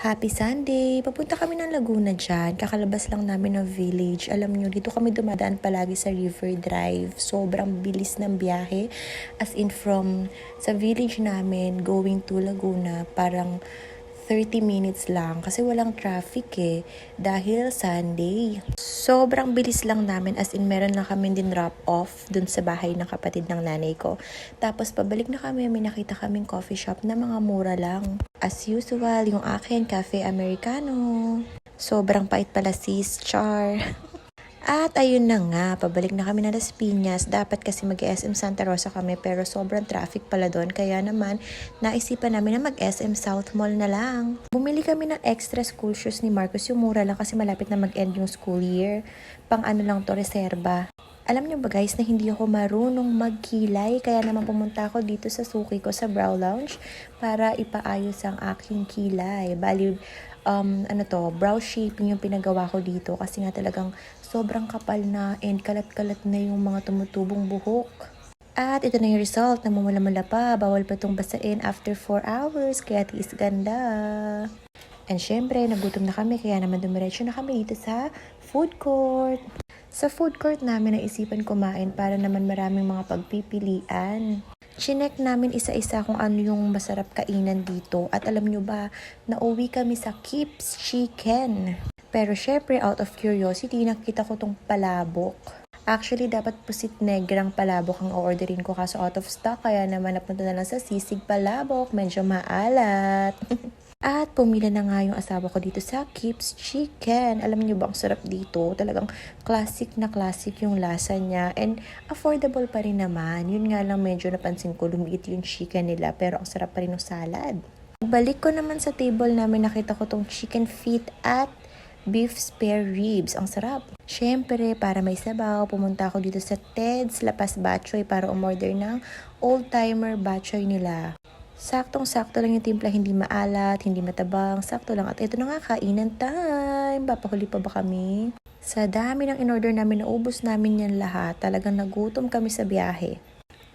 Happy Sunday! Papunta kami ng Laguna dyan. Kakalabas lang namin ng village. Alam nyo, dito kami dumadaan palagi sa River Drive. Sobrang bilis ng biyahe. As in from sa village namin going to Laguna, parang 30 minutes lang kasi walang traffic dahil Sunday. Sobrang bilis lang namin, as in meron lang kami din drop off dun sa bahay ng kapatid ng nanay ko. Tapos pabalik na kami, may nakita kaming coffee shop na mga mura lang. As usual, yung akin, Cafe Americano. Sobrang pait pala sis, char. At ayun na nga, pabalik na kami na Las Piñas. Dapat kasi mag-SM Santa Rosa kami pero sobrang traffic pala doon. Kaya naman, naisipan namin na mag-SM South Mall na lang. Bumili kami ng extra school shoes ni Marcos. Yung mura lang kasi malapit na mag-end yung school year. Pang ano lang to, reserba. Alam niyo ba guys na hindi ako marunong magkilay, kaya naman pumunta ako dito sa suki ko sa Brow Lounge para ipaayos ang aking kilay. Bali, brow shaping yung pinagawa ko dito kasi nga talagang sobrang kapal na and kalat-kalat na yung mga tumutubong buhok. At ito na yung result, namumula-mula pa, bawal pa itong basain after 4 hours, kaya tiis ganda. And syempre, nagutom na kami, kaya naman dumiretso na kami dito sa food court. Sa food court namin naisipan kumain para naman maraming mga pagpipilian. Chinek namin isa-isa kung ano yung masarap kainan dito. At alam nyo ba, nauwi kami sa Kips Chicken. Pero syempre, out of curiosity, nakita ko tong palabok. Actually, dapat pusit negrang palabok ang orderin ko kaso out of stock. Kaya naman napunta na lang sa sisig palabok. Medyo maalat. At pumila na nga yung asawa ko dito sa Kips Chicken. Alam niyo ba, ang sarap dito. Talagang classic na classic yung lasa niya. And affordable pa rin naman. Yun nga lang medyo napansin ko, lumiit yung chicken nila. Pero ang sarap pa rin ng salad. Balik ko naman sa table namin, nakita ko tong chicken feet at beef spare ribs. Ang sarap. Syempre, para may sabaw, pumunta ako dito sa Ted's La Paz Batchoy para umorder ng old-timer batchoy nila. Saktong-sakto lang yung timpla, hindi maalat, hindi matabang, sakto lang. At ito na nga, kainan time. Papahuli pa ba kami? Sa dami ng in-order namin, naubos namin yan lahat. Talagang nagutom kami sa biyahe.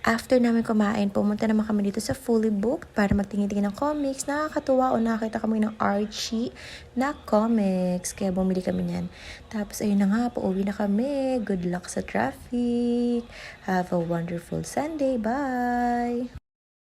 After namin kumain, pumunta naman kami dito sa Fully Booked para magtingin-tingin ng comics. Nakakatuwa o nakakita kami ng Archie na comics. Kaya bumili kami niyan. Tapos ayun na nga, pauwi na kami. Good luck sa traffic. Have a wonderful Sunday. Bye!